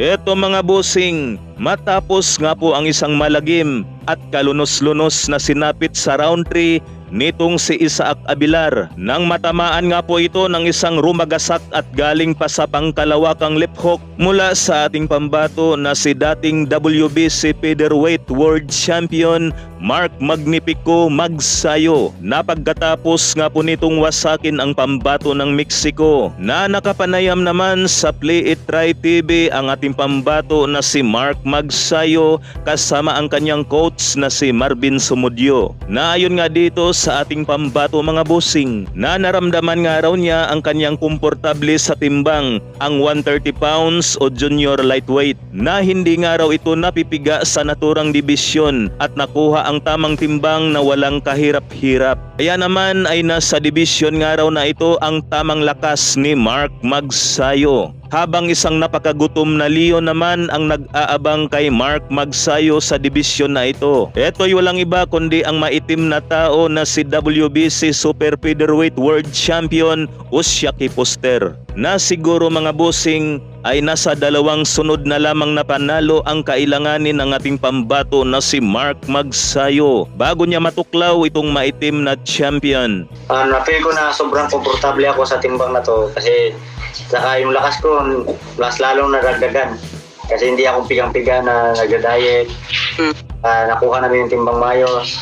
Eto mga bossing, matapos nga po ang isang malagim at kalunos-lunos na sinapit sa round 3 nitong si Isaac Abilar, nang matamaan nga po ito ng isang rumagasak at galing pa sa pangkalawakang left hook mula sa ating pambato na si dating WBC Featherweight World Champion Mark Magnifico Magsayo, na pagkatapos nga po nitong wasakin ang pambato ng Mexico, na nakapanayam naman sa Play It Try TV ang ating pambato na si Mark Magsayo kasama ang kanyang coach na si Marvin Sumudio, na ayon nga dito sa ating pambato mga bossing, na naramdaman nga raw niya ang kanyang komportable sa timbang, ang 130 pounds o junior lightweight, na hindi nga raw ito napipiga sa naturang dibisyon at nakuha ang tamang timbang na walang kahirap-hirap. Kaya naman ay nasa dibisyon nga raw na ito ang tamang lakas ni Mark Magsayo. Habang isang napakagutom na Leon naman ang nag-aabang kay Mark Magsayo sa dibisyon na ito. Ito'y walang iba kundi ang maitim na tao na si WBC Super Featherweight World Champion Usyaki Foster, na siguro mga bossing ay nasa 2 sunod na lamang na panalo ang kailanganin ng ating pambato na si Mark Magsayo bago niya matuklaw itong maitim na champion. Napil ko na sobrang komportable ako sa timbang na to kasi saka yung lakas ko mas lalong nadagdagan kasi hindi ako pigang-piga na nagda-diet. Nakuha namin yung timbang mayos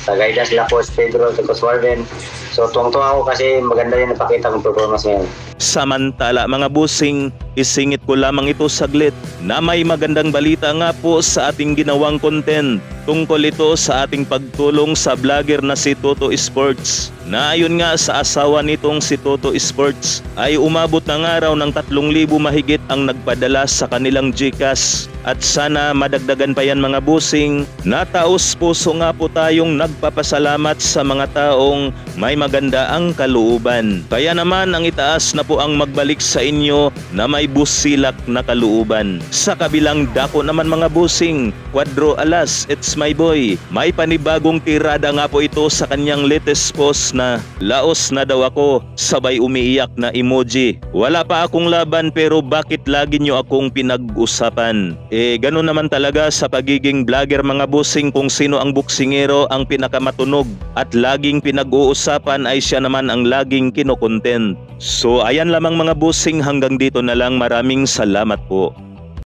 sa guidance nila Coach Pedro at Coach Warden. So tuwang-tuwa ako kasi maganda yung napakita kong performance ngayon. Samantala mga bossing, isingit ko lamang ito saglit na may magandang balita nga po sa ating ginawang content tungkol ito sa ating pagtulong sa vlogger na si Toto Sports, na ayon nga sa asawa nitong si Toto Sports ay umabot na nga raw ng 3,000 mahigit ang nagpadala sa kanilang GCash, at sana madagdagan pa yan mga bossing. Nataos puso nga po tayong nagpapasalamat sa mga taong may maganda ang kalooban. Kaya naman ang itaas na po ang magbalik sa inyo na may busilak na kalooban. Sa kabilang dako naman mga bossing, Cuadro Alas, it's my boy, may panibagong tirada nga po ito sa kanyang latest post na laos na daw ako, sabay umiiyak na emoji. Wala pa akong laban pero bakit lagi nyo akong pinag-usapan? Ganun naman talaga sa pagiging vlogger mga bossing, kung sino ang buksingero ang pinakamatunog at laging pinag-uusapan ay siya naman ang laging kinokontent. So ayan lamang mga bossing, hanggang dito na lang. Maraming salamat po.